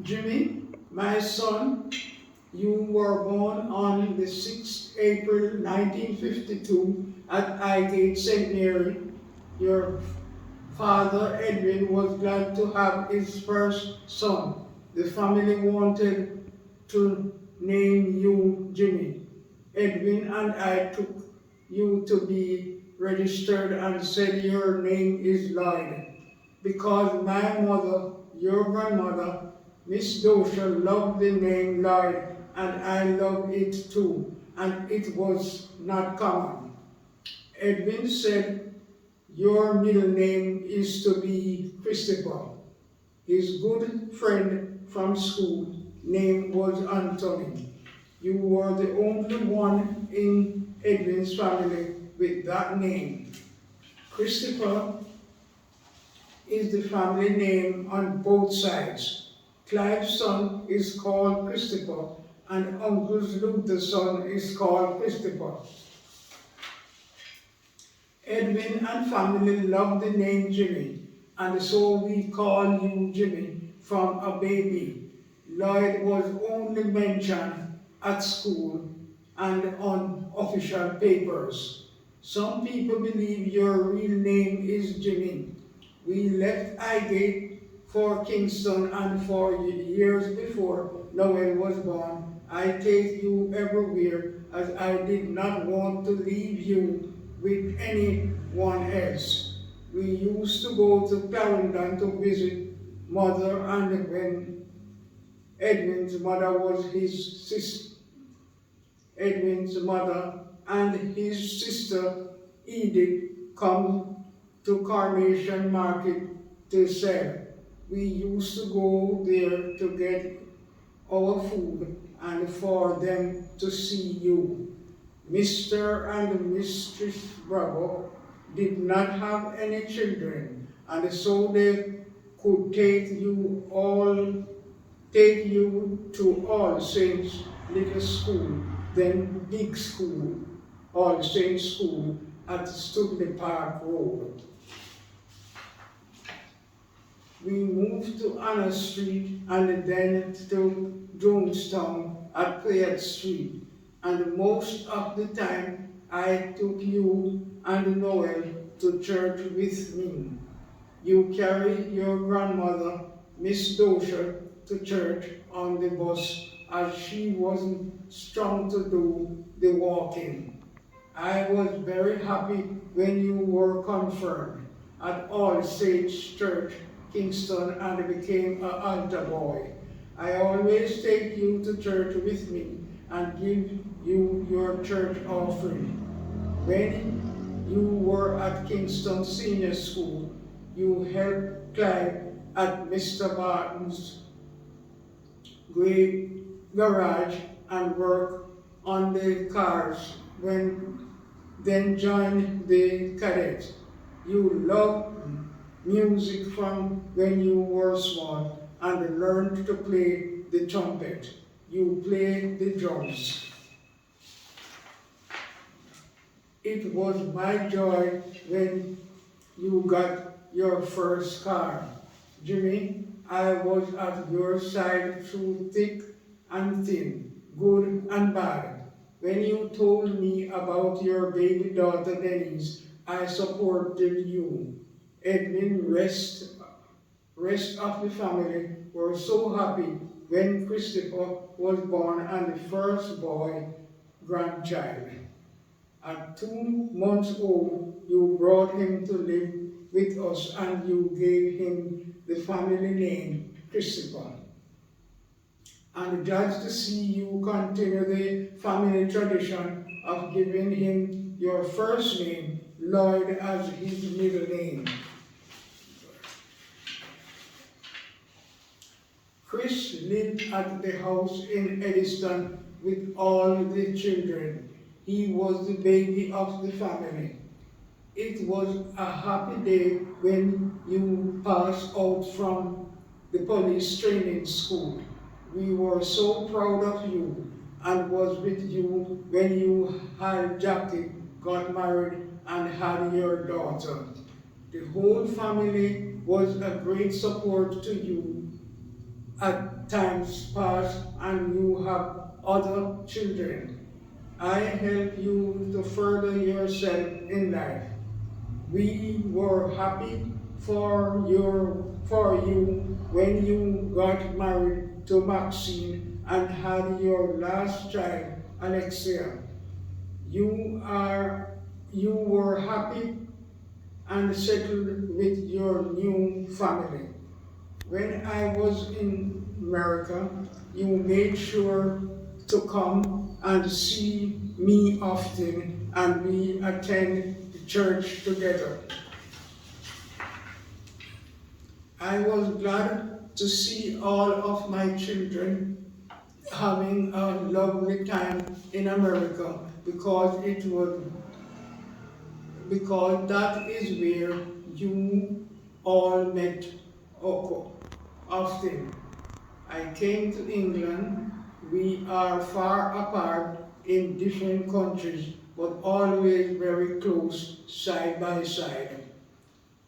Jimmy, my son, you were born on the 6th April 1952 at Highgate St. Mary. Your father, Edwin, was glad to have his first son. The family wanted to name you Jimmy. Edwin and I took you to be registered and said your name is Lloyd because my mother, your grandmother, Miss Dosha, loved the name Lloyd, and I love it too, and it was not common. Edwin said your middle name is to be Christopher. His good friend from school name was Anthony. You were the only one in Edwin's family with that name. Christopher is the family name on both sides. Clive's son is called Christopher, and Uncle Luther's son is called Christopher. Edwin and family love the name Jimmy, and so we call you Jimmy from a baby. Lloyd was only mentioned at school and on official papers. Some people believe your real name is Jimmy. We left Highgate for Kingston, and for years before Noel was born, I take you everywhere as I did not want to leave you with anyone else. We used to go to Clarendon to visit mother, and when Edwin's mother was his sister, Edwin's mother and his sister Edith come to Carnation Market to sell. We used to go there to get our food and for them to see you. Mr. and Mistress Bravo did not have any children, and so they could take you to All Saints Little School, then Big School, All Saints School at Studley Park Road. We moved to Anna Street and then to Jonestown at Playat Street, and most of the time I took you and Noel to church with me. You carried your grandmother, Miss Dosher, to church on the bus as she wasn't strong to do the walking. I was very happy when you were confirmed at All Saints Church, Kingston, and became an altar boy. I always take you to church with me and give you your church offering. When you were at Kingston Senior School, you helped Clive at Mr. Barton's great garage and worked on the cars, then joined the cadets. You loved music from when you were small and learned to play the trumpet. You played the drums. It was my joy when you got your first car. Jimmy, I was at your side through thick and thin, good and bad. When you told me about your baby daughter Denise, I supported you. Edwin, rest of the family were so happy when Christopher was born and the first boy grandchild. At 2 months old, you brought him to live with us and you gave him the family name Christopher. And glad to see you continue the family tradition of giving him your first name, Lloyd, as his middle name. Chris lived at the house in Eddiston with all the children. He was the baby of the family. It was a happy day when you passed out from the police training school. We were so proud of you and was with you when you had Jackie, got married, and had your daughter. The whole family was a great support to you at times past and you have other children. I help you to further yourself in life. We were happy for you when you got married to Maxine and had your last child, Alexia. You are you were happy and settled with your new family. When I was in America, you made sure to come and see me often and we attend the church together. I was glad to see all of my children having a lovely time in America because that is where you all met often. I came to England. We are far apart in different countries, but always very close, side by side.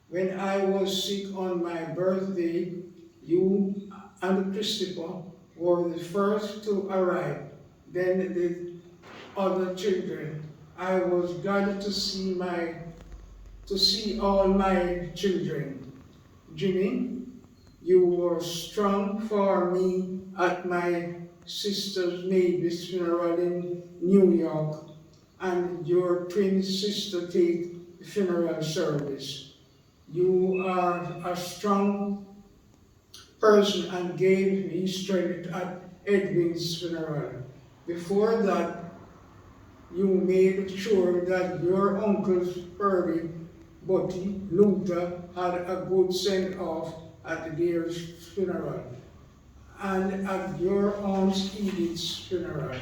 When I was sick on my birthday, you and Christopher were the first to arrive, then the other children. I was glad to see all my children. Jimmy, you were strong for me at my sister's Mavis funeral in New York, and your twin sister take the funeral service. You are a strong person and gave me strength at Edwin's funeral. Before that, you made sure that your uncles Purdy, Butty, Luther had a good send-off at their funeral and at your aunt Edith's funeral.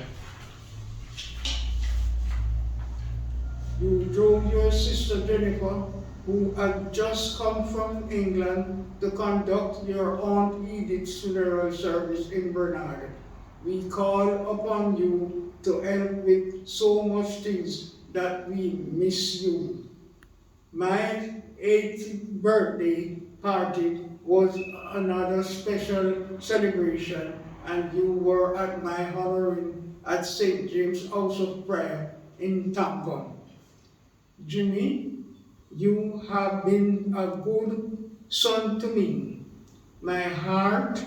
You drove your sister Jennifer, who had just come from England, to conduct your aunt Edith's funeral service in Bernard. We call upon you to help with so much things that we miss you. My 80th birthday party was another special celebration, and you were at my honoring at St. James House of Prayer in Tampa. Jimmy, you have been a good son to me. My heart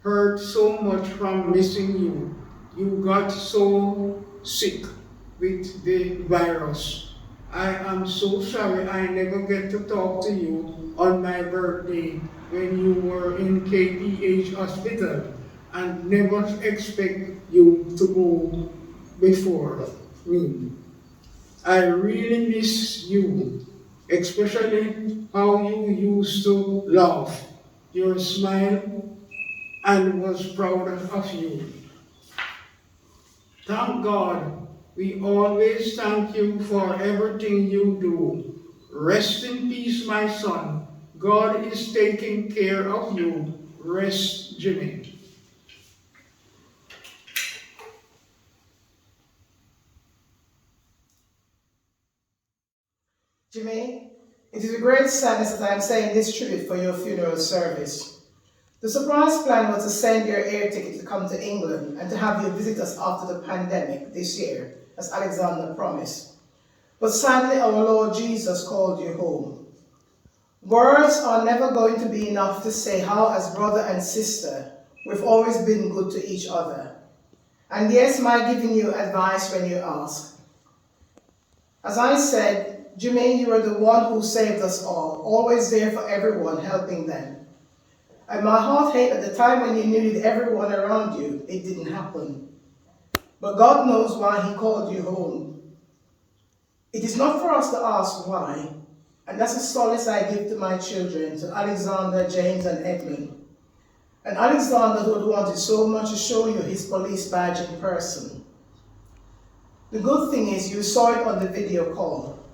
hurt so much from missing you. You got so sick with the virus. I am so sorry I never get to talk to you on my birthday when you were in KPH hospital and never expect you to go before me. I really miss you, especially how you used to laugh, your smile, and was proud of you. Thank God, we always thank you for everything you do. Rest in peace, my son. God is taking care of you. Rest, Jimmy. Jimmy, it is a great sadness that I am saying this tribute for your funeral service. The surprise plan was to send your air ticket to come to England and to have you visit us after the pandemic this year, as Alexander promised. But sadly, our Lord Jesus called you home. Words are never going to be enough to say how, as brother and sister, we've always been good to each other. And yes, my giving you advice when you ask. As I said, Jimmy, you are the one who saved us all, always there for everyone, helping them. And my heart ached at the time when you needed everyone around you, it didn't happen. But God knows why he called you home. It is not for us to ask why, and that's a solace I give to my children, to Alexander, James, and Edmund. And Alexander, who had wanted so much to show you his police badge in person. The good thing is you saw it on the video call.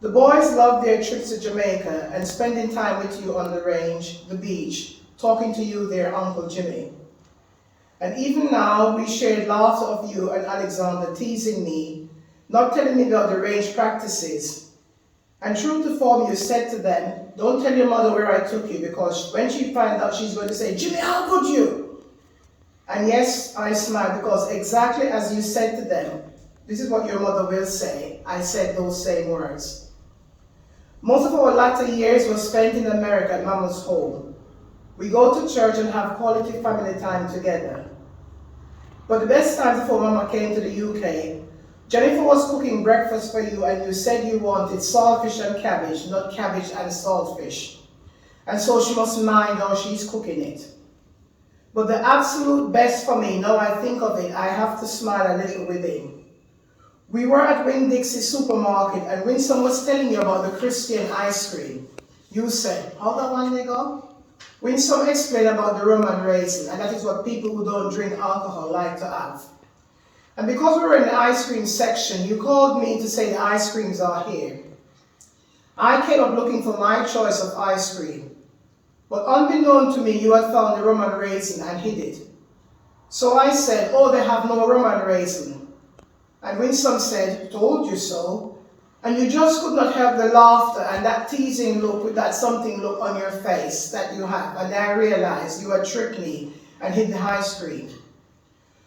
The boys loved their trips to Jamaica and spending time with you on the range, the beach, talking to you, their Uncle Jimmy. And even now, we shared laughter of you and Alexander teasing me, not telling me about the range practices. And true to form, you said to them, don't tell your mother where I took you, because when she finds out, she's going to say, Jimmy, how could you? And yes, I smiled, because exactly as you said to them, this is what your mother will say. I said those same words. Most of our latter years were spent in America at Mama's home. We go to church and have quality family time together. But the best time before Mama came to the UK, Jennifer was cooking breakfast for you, and you said you wanted saltfish and cabbage, not cabbage and saltfish. And so she must mind how she's cooking it. But the absolute best for me, now I think of it, I have to smile a little within. We were at Winn-Dixie supermarket, and Winston was telling you about the Christian ice cream. You said, how that one they go? Winston explained about the rum and raisin, and that is what people who don't drink alcohol like to have. And because we were in the ice cream section, you called me to say the ice creams are here. I came up looking for my choice of ice cream. But unbeknown to me, you had found the rum and raisin and hid it. So I said, oh, they have no rum and raisin. And Winston said, told you so. And you just could not help the laughter and that teasing look with that something look on your face that you have. And I realized you had tricked me and hid the ice cream.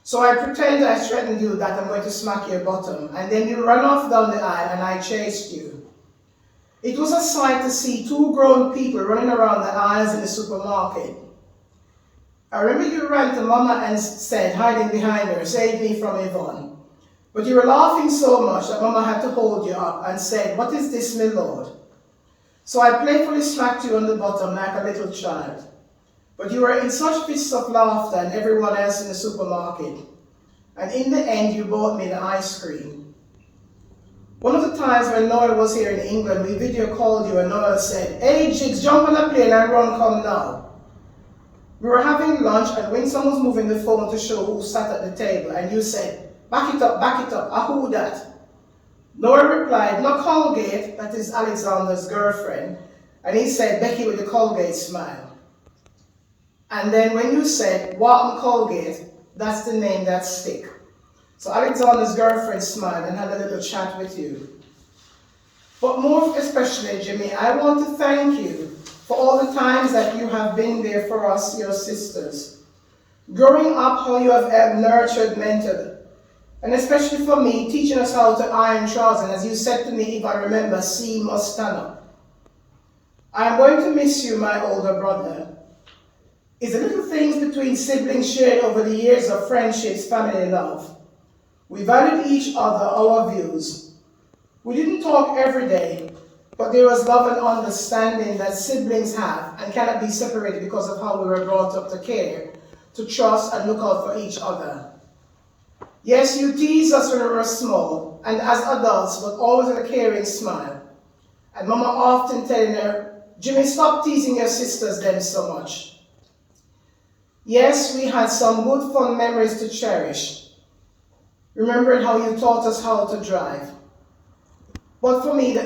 So I pretended I threatened you that I'm going to smack your bottom. And then you ran off down the aisle and I chased you. It was a sight to see two grown people running around the aisles in the supermarket. I remember you ran to Mama and said, hiding behind her, save me from Yvonne. But you were laughing so much that Mama had to hold you up and said, what is this, my lord? So I playfully smacked you on the bottom like a little child. But you were in such fits of laughter and everyone else in the supermarket. And in the end, you bought me the ice cream. One of the times when Noel was here in England, we video called you and Noel said, hey, Jigs, jump on the plane and run, come now. We were having lunch and Winston was moving the phone to show who sat at the table, and you said, back it up, who that? Noel replied, no, Colgate, that is Alexander's girlfriend. And he said, Becky with the Colgate smile. And then when you said, Walton Colgate, that's the name that stick. So Alexander's girlfriend smiled and had a little chat with you. But more especially, Jimmy, I want to thank you for all the times that you have been there for us, your sisters. Growing up, how you have nurtured, mentored, and especially for me, teaching us how to iron trousers, and as you said to me, if I remember, C must stand up. I am going to miss you, my older brother. It's the little things between siblings shared over the years of friendships, family, love. We valued each other, our views. We didn't talk every day, but there was love and understanding that siblings have and cannot be separated because of how we were brought up to care, to trust and look out for each other. Yes, you teased us when we were small and as adults, but always with a caring smile. And Mama often telling her, Jimmy, stop teasing your sisters them so much. Yes, we had some good fun memories to cherish, remembering how you taught us how to drive. But for me,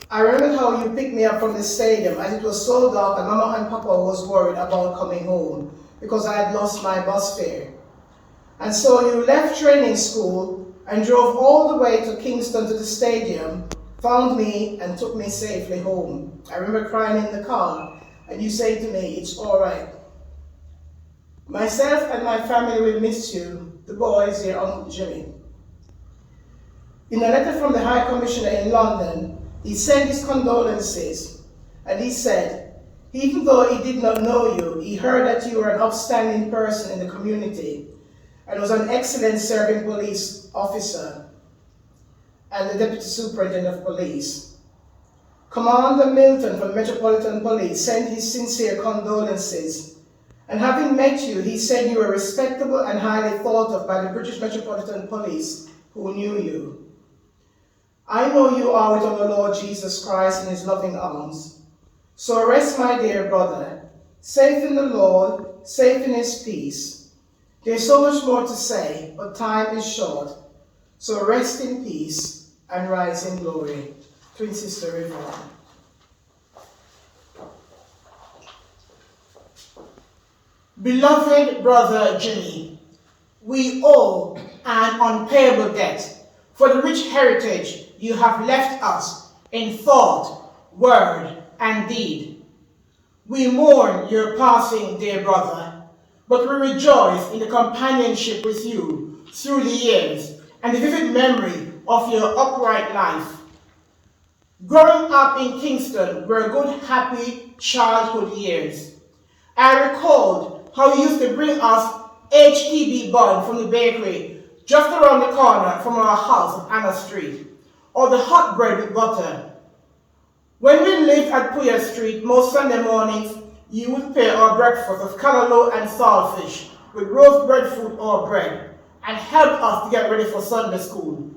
I remember how you picked me up from the stadium as it was so dark and Mama and Papa was worried about coming home because I had lost my bus fare. And so you left training school and drove all the way to Kingston to the stadium, found me and took me safely home. I remember crying in the car and you saying to me, it's all right. Myself and my family will miss you, the boys, your Uncle Jimmy. In a letter from the High Commissioner in London, he sent his condolences, and he said, even though he did not know you, he heard that you were an upstanding person in the community, and was an excellent serving police officer, and the Deputy Superintendent of Police. Commander Milton from Metropolitan Police sent his sincere condolences. And having met you, he said you were respectable and highly thought of by the British Metropolitan Police who knew you. I know you are with our Lord Jesus Christ in his loving arms. So rest, my dear brother, safe in the Lord, safe in his peace. There's so much more to say, but time is short. So rest in peace and rise in glory. Twin Sister Yvonne. Beloved brother Jimmy, we owe an unpayable debt for the rich heritage you have left us in thought, word, and deed. We mourn your passing, dear brother, but we rejoice in the companionship with you through the years and the vivid memory of your upright life. Growing up in Kingston were good, happy childhood years. I recalled how you used to bring us HTB bun from the bakery just around the corner from our house on Anna Street, or the hot bread with butter. When we lived at Puya Street, most Sunday mornings, you would prepare our breakfast of callaloo and saltfish with roast breadfruit or bread, and help us to get ready for Sunday school.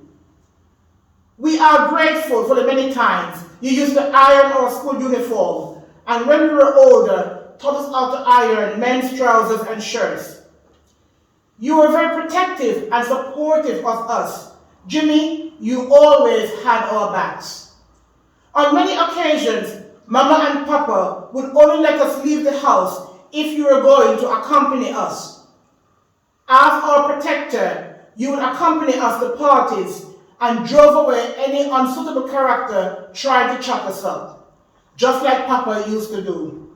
We are grateful for the many times you used to iron our school uniform, and when we were older, taught us how to iron men's trousers and shirts. You were very protective and supportive of us. Jimmy, you always had our backs. On many occasions, Mama and Papa would only let us leave the house if you were going to accompany us. As our protector, you would accompany us to parties and drove away any unsuitable character trying to chop us up, just like Papa used to do.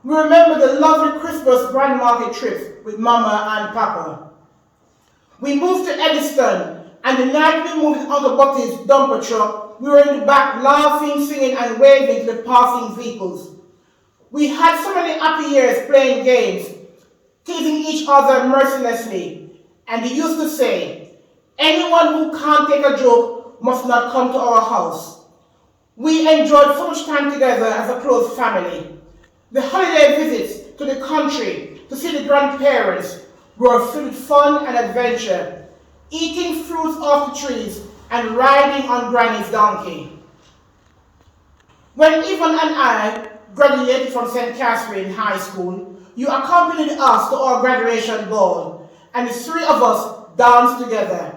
We remember the lovely Christmas Grand Market trips with Mama and Papa. We moved to Eddiston, and the night we moved in Uncle Butty's dumper truck, we were in the back laughing, singing, and waving to the passing vehicles. We had so many happy years playing games, teasing each other mercilessly, and he used to say, "Anyone who can't take a joke must not come to our house." We enjoyed so much time together as a close family. The holiday visits to the country to see the grandparents were filled with fun and adventure, eating fruits off the trees and riding on Granny's donkey. When Yvonne and I graduated from St. Catherine High School, you accompanied us to our graduation ball, and the three of us danced together.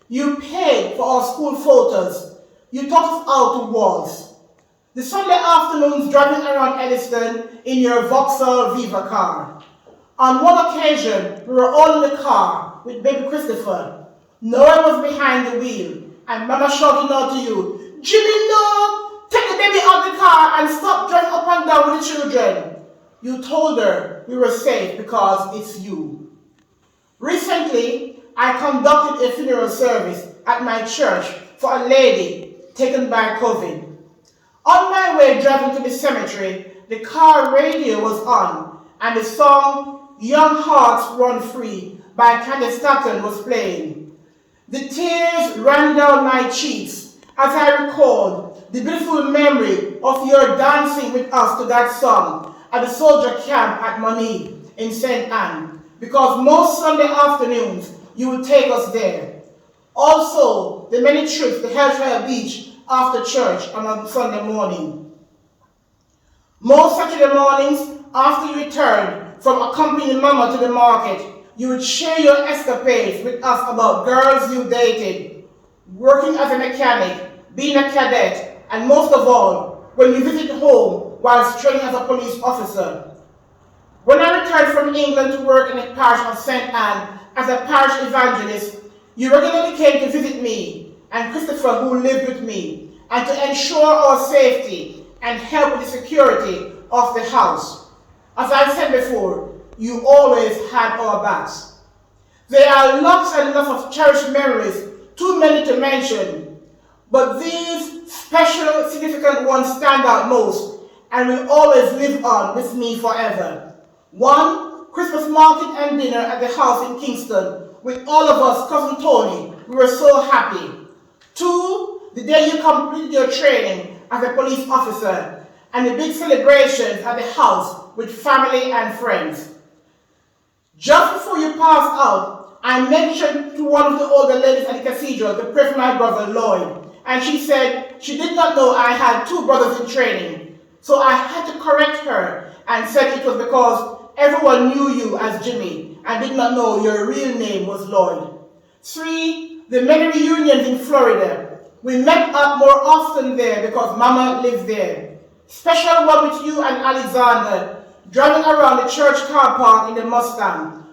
You paid for our school photos. You taught us how to waltz. The Sunday afternoons driving around Eddiston in your Vauxhall Viva car. On one occasion, we were all in the car with baby Christopher. No one was behind the wheel, and Mama shouting out to you, "Jimmy, no! Take the baby out of the car and stop driving up and down with the children." You told her we were safe because it's you. Recently, I conducted a funeral service at my church for a lady taken by COVID. On my way driving to the cemetery, the car radio was on, and the song "Young Hearts Run Free" by Candace Staton was playing. The tears ran down my cheeks as I recalled the beautiful memory of your dancing with us to that song at the soldier camp at Monique in St. Anne, because most Sunday afternoons you would take us there. Also, the many trips to Hellfire Beach after church on a Sunday morning. Most Saturday mornings, after you returned from accompanying Mama to the market, you would share your escapades with us about girls you dated, working as a mechanic, being a cadet, and most of all, when you visited home whilst training as a police officer. When I returned from England to work in the parish of St. Anne as a parish evangelist, you regularly came to visit me and Christopher, who lived with me, and to ensure our safety and help with the security of the house. As I said before, you always had our backs. There are lots and lots of cherished memories, too many to mention, but these special, significant ones stand out most and will always live on with me forever. 1, Christmas market and dinner at the house in Kingston with all of us, Cousin Tony. We were so happy. 2, the day you completed your training as a police officer and the big celebrations at the house with family and friends. Just before you passed out, I mentioned to one of the older ladies at the cathedral to pray for my brother Lloyd, and she said she did not know I had 2 brothers in training. So I had to correct her and said it was because everyone knew you as Jimmy and did not know your real name was Lloyd. 3, the many reunions in Florida. We met up more often there because Mama lived there. Special one with you and Alexander, driving around the church car park in the Mustang,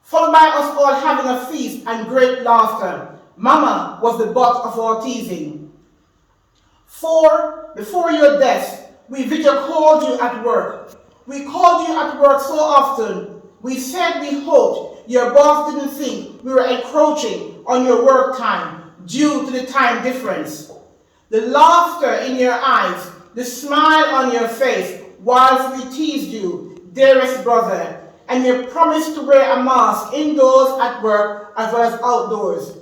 followed by us all having a feast and great laughter. Mama was the butt of our teasing. 4. Before your death, we video called you at work. We called you at work so often. We said we hoped your boss didn't think we were encroaching on your work time due to the time difference. The laughter in your eyes, the smile on your face whilst we teased you, dearest brother, and your promise to wear a mask indoors at work as well as outdoors.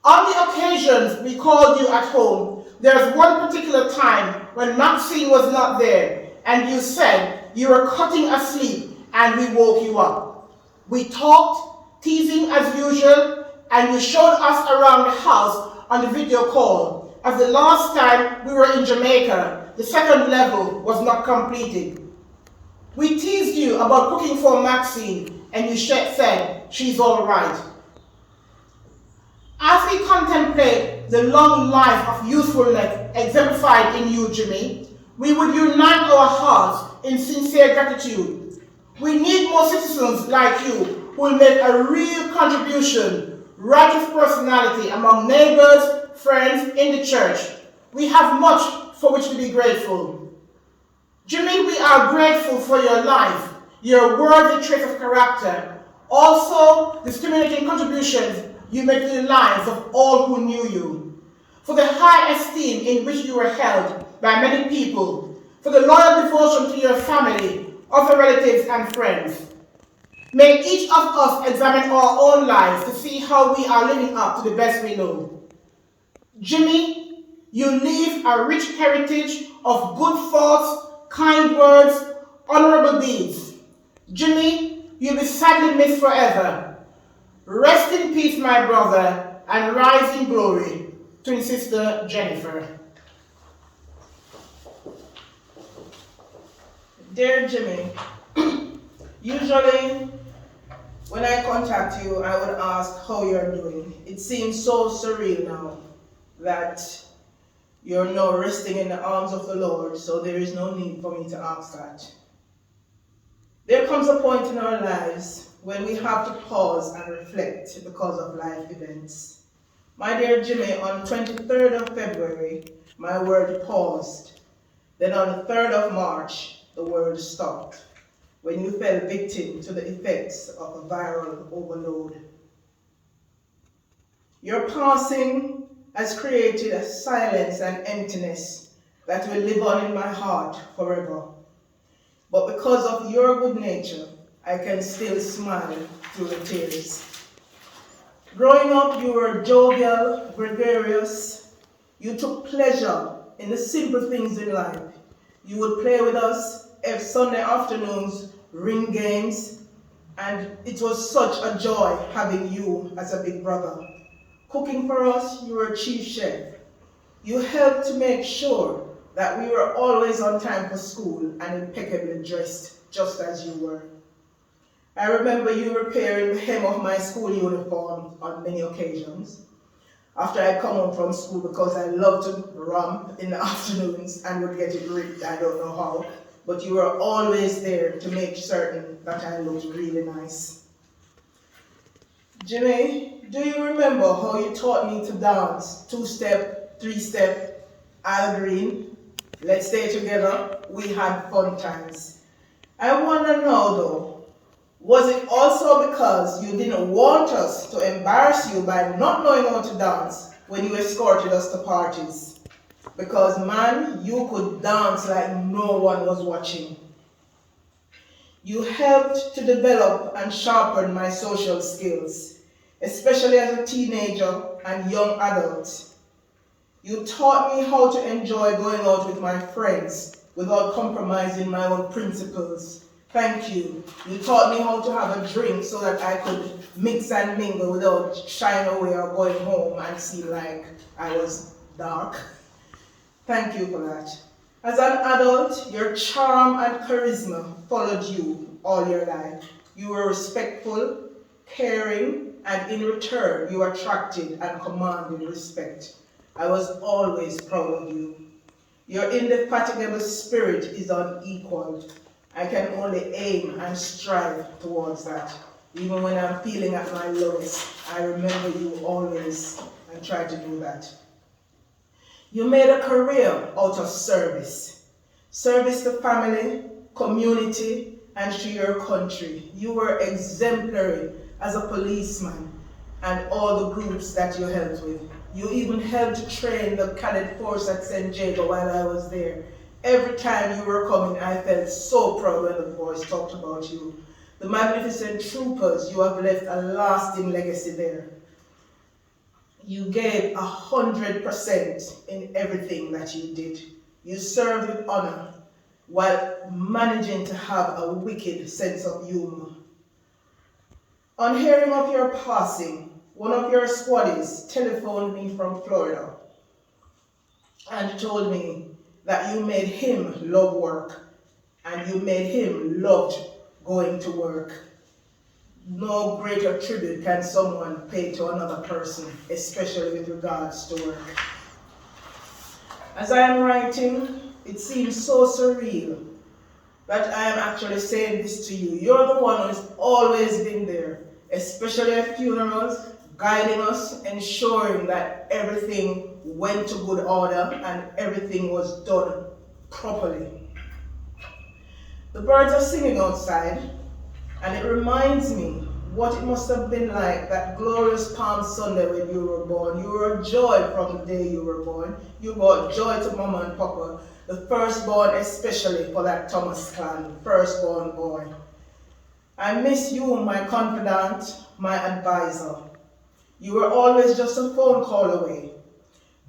On the occasions we called you at home, there's one particular time when Maxine was not there and you said you were cutting asleep and we woke you up. We talked, teasing as usual, and you showed us around the house on the video call, as the last time we were in Jamaica, the second level was not completed. We teased you about cooking for Maxine, and you said she's all right. As we contemplate the long life of usefulness exemplified in you, Jimmy, we would unite our hearts in sincere gratitude. We need more citizens like you who will make a real contribution, righteous personality among neighbors, friends in the church. We have much for which to be grateful. Jimmy, we are grateful for your life, your worthy traits of character, also the stimulating contributions you made to the lives of all who knew you, for the high esteem in which you were held by many people, for the loyal devotion to your family, other relatives and friends. May each of us examine our own lives to see how we are living up to the best we know. Jimmy, you leave a rich heritage of good thoughts, kind words, honorable deeds. Jimmy, you'll be sadly missed forever. Rest in peace, my brother, and rise in glory. Twin sister Jennifer. Dear Jimmy, usually when I contact you, I would ask how you're doing. It seems so surreal now that you're now resting in the arms of the Lord, so there is no need for me to ask that. There comes a point in our lives when we have to pause and reflect because of life events. My dear Jimmy, on 23rd of February, my word paused. Then on the 3rd of March, the word stopped when you fell victim to the effects of a viral overload. Your passing has created a silence and emptiness that will live on in my heart forever. But because of your good nature, I can still smile through the tears. Growing up, you were jovial, gregarious. You took pleasure in the simple things in life. You would play with us every Sunday afternoons, ring games, and it was such a joy having you as a big brother. Cooking for us, you were chief chef. You helped to make sure that we were always on time for school and impeccably dressed, just as you were. I remember you repairing the hem of my school uniform on many occasions. After I come home from school, because I love to romp in the afternoons and would get it ripped, I don't know how, but you were always there to make certain that I looked really nice. Jimmy, do you remember how you taught me to dance 2-step, 3-step, Al Green? Let's stay together. We had fun times. I want to know though, was it also because you didn't want us to embarrass you by not knowing how to dance when you escorted us to parties? Because man, you could dance like no one was watching. You helped to develop and sharpen my social skills, especially as a teenager and young adult. You taught me how to enjoy going out with my friends without compromising my own principles. Thank you. You taught me how to have a drink so that I could mix and mingle without shying away or going home and seem like I was dark. Thank you for that. As an adult, your charm and charisma followed you all your life. You were respectful, caring, and in return, you attracted and commanded respect. I was always proud of you. Your indefatigable spirit is unequaled. I can only aim and strive towards that. Even when I'm feeling at my lowest, I remember you always and try to do that. You made a career out of service. Service to family, community, and to your country. You were exemplary as a policeman and all the groups that you helped with. You even helped to train the cadet force at St. Jago while I was there. Every time you were coming, I felt so proud when the boys talked about you. The magnificent troopers, you have left a lasting legacy there. You gave 100% in everything that you did. You served with honor while managing to have a wicked sense of humor. On hearing of your passing, one of your squaddies telephoned me from Florida and told me that you made him love work and you made him love going to work. No greater tribute can someone pay to another person, especially with regards to work. As I am writing, it seems so surreal that I am actually saying this to you. You're the one who's always been there, especially at funerals, guiding us, ensuring that everything went to good order and everything was done properly. The birds are singing outside, and it reminds me what it must have been like that glorious Palm Sunday when you were born. You were a joy from the day you were born. You brought joy to Mama and Papa, the firstborn especially for that Thomas clan, firstborn boy. I miss you, my confidant, my advisor. You were always just a phone call away.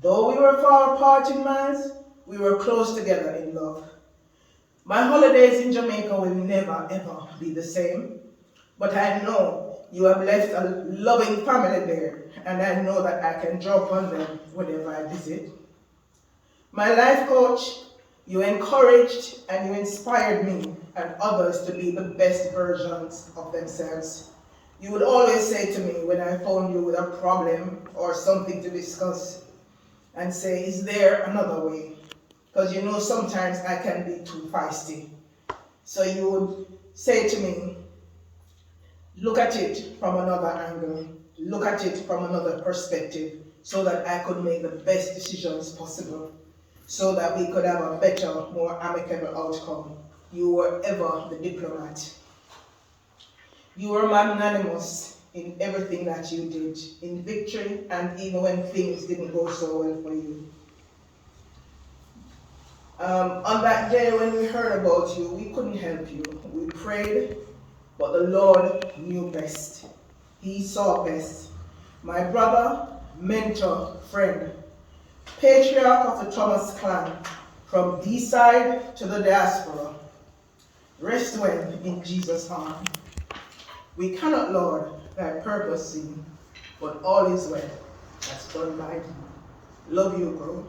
Though we were far apart in miles, we were close together in love. My holidays in Jamaica will never ever be the same, but I know you have left a loving family there, and I know that I can draw upon them whenever I visit. My life coach, you encouraged and you inspired me and others to be the best versions of themselves. You would always say to me when I phoned you with a problem or something to discuss and say, is there another way? Because you know sometimes I can be too feisty. So you would say to me, look at it from another angle, look at it from another perspective, so that I could make the best decisions possible, so that we could have a better, more amicable outcome. You were ever the diplomat. You were magnanimous in everything that you did, in victory and even when things didn't go so well for you. On that day when we heard about you, we couldn't help you. We prayed, but the Lord knew best. He saw best. My brother, mentor, friend, patriarch of the Thomas clan, from this side to the diaspora, rest well in Jesus' arm. We cannot, Lord, thy purpose see, but all is well. That's done by thee. Love you, bro.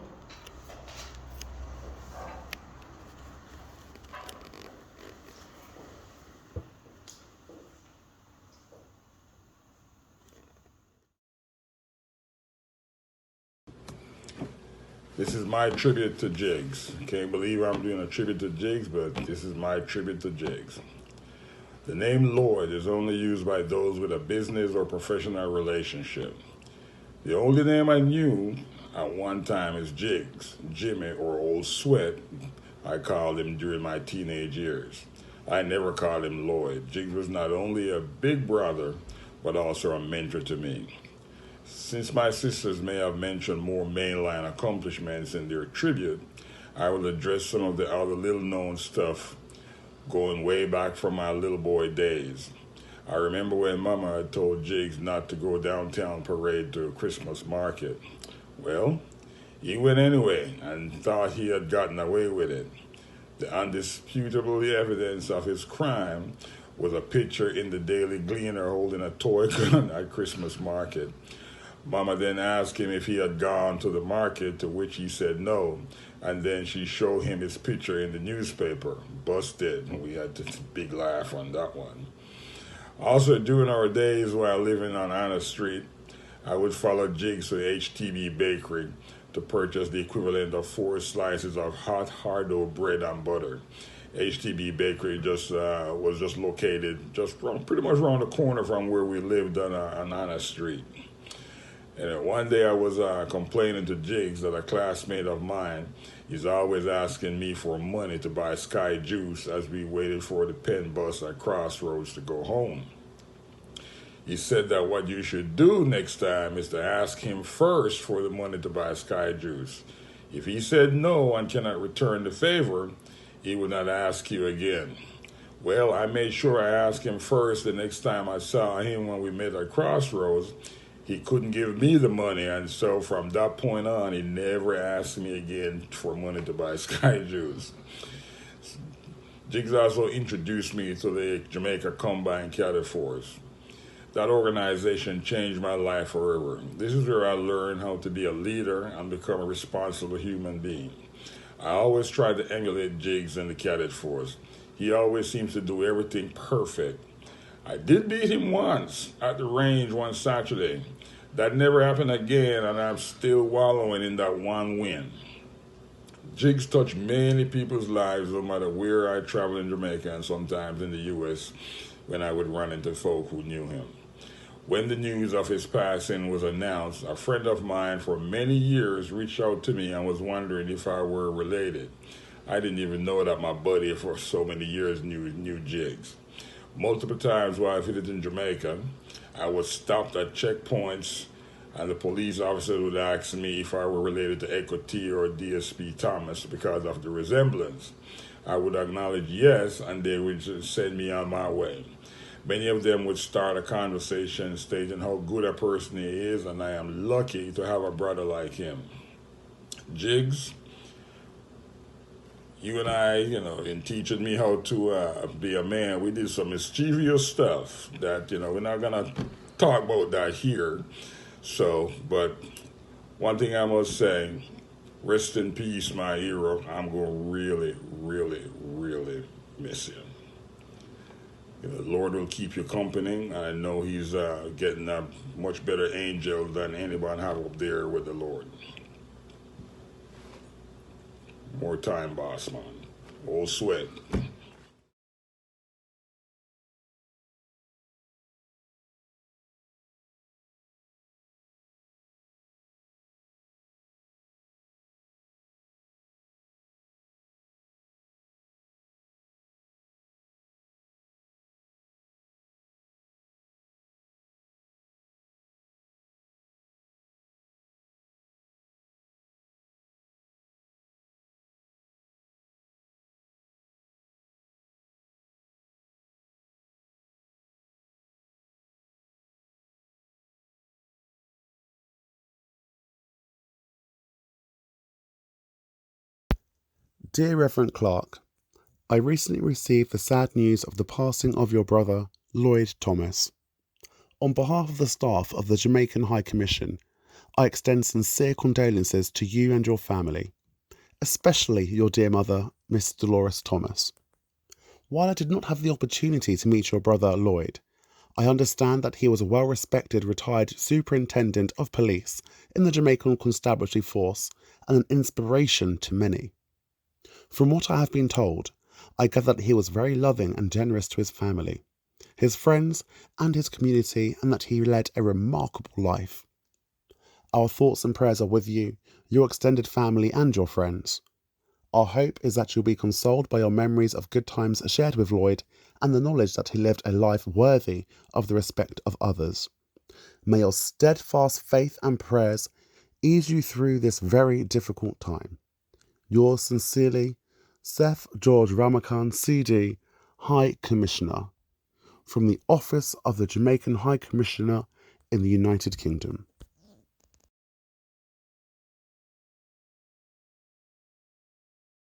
This is my tribute to Jigs. Can't believe I'm doing a tribute to Jigs, but this is my tribute to Jigs. The name Lord is only used by those with a business or professional relationship. The only name I knew at one time is Jigs, Jimmy, or Old Sweat. I called him during my teenage years. I never called him Lloyd. Jigs was not only a big brother, but also a mentor to me. Since my sisters may have mentioned more mainline accomplishments in their tribute, I will address some of the other little-known stuff going way back from my little boy days. I remember when Mama had told Jigs not to go downtown parade to a Christmas market. Well, he went anyway and thought he had gotten away with it. The undisputable evidence of his crime was a picture in the Daily Gleaner holding a toy gun at Christmas market. Mama then asked him if he had gone to the market, to which he said no, and then she showed him his picture in the newspaper. Busted. We had a big laugh on that one. Also, during our days while living on Anna Street, I would follow Jigs to HTB Bakery to purchase the equivalent of 4 slices of hot hard-dough bread and butter. HTB Bakery was just located pretty much around the corner from where we lived on Anna Street. And one day I was complaining to Jigs that a classmate of mine is always asking me for money to buy Sky Juice as we waited for the Penn bus at Crossroads to go home. He said that what you should do next time is to ask him first for the money to buy Sky Juice. If he said no and cannot return the favor, he would not ask you again. Well, I made sure I asked him first the next time I saw him when we met at Crossroads. He couldn't give me the money, and so from that point on, he never asked me again for money to buy Sky Juice. Jigs also introduced me to the Jamaica Combine Cadet Force. That organization changed my life forever. This is where I learned how to be a leader and become a responsible human being. I always try to emulate Jigs in the Cadet Force. He always seems to do everything perfect. I did beat him once at the range one Saturday. That never happened again, and I'm still wallowing in that one win. Jigs touched many people's lives no matter where I travel in Jamaica and sometimes in the U.S. when I would run into folk who knew him. When the news of his passing was announced, a friend of mine for many years reached out to me and was wondering if I were related. I didn't even know that my buddy for so many years knew Jigs. Multiple times while I visited Jamaica, I was stopped at checkpoints and the police officers would ask me if I were related to Echo T or DSP Thomas because of the resemblance. I would acknowledge yes, and they would just send me on my way. Many of them would start a conversation stating how good a person he is, and I am lucky to have a brother like him. Jigs, you and I, in teaching me how to be a man, we did some mischievous stuff that, we're not going to talk about that here. So, but one thing I must say, rest in peace, my hero. I'm going to really, really, really miss him. The Lord will keep you company. I know he's getting a much better angel than anybody have up there with the Lord. More time, boss man. Old Sweat. Dear Reverend Clark, I recently received the sad news of the passing of your brother, Lloyd Thomas. On behalf of the staff of the Jamaican High Commission, I extend sincere condolences to you and your family, especially your dear mother, Miss Dolores Thomas. While I did not have the opportunity to meet your brother, Lloyd, I understand that he was a well-respected retired superintendent of police in the Jamaican Constabulary Force and an inspiration to many. From what I have been told, I gather that he was very loving and generous to his family, his friends, and his community, and that he led a remarkable life. Our thoughts and prayers are with you, your extended family, and your friends. Our hope is that you'll be consoled by your memories of good times shared with Lloyd and the knowledge that he lived a life worthy of the respect of others. May your steadfast faith and prayers ease you through this very difficult time. Yours sincerely, Seth George Ramakan, CD, High Commissioner, from the Office of the Jamaican High Commissioner in the United Kingdom.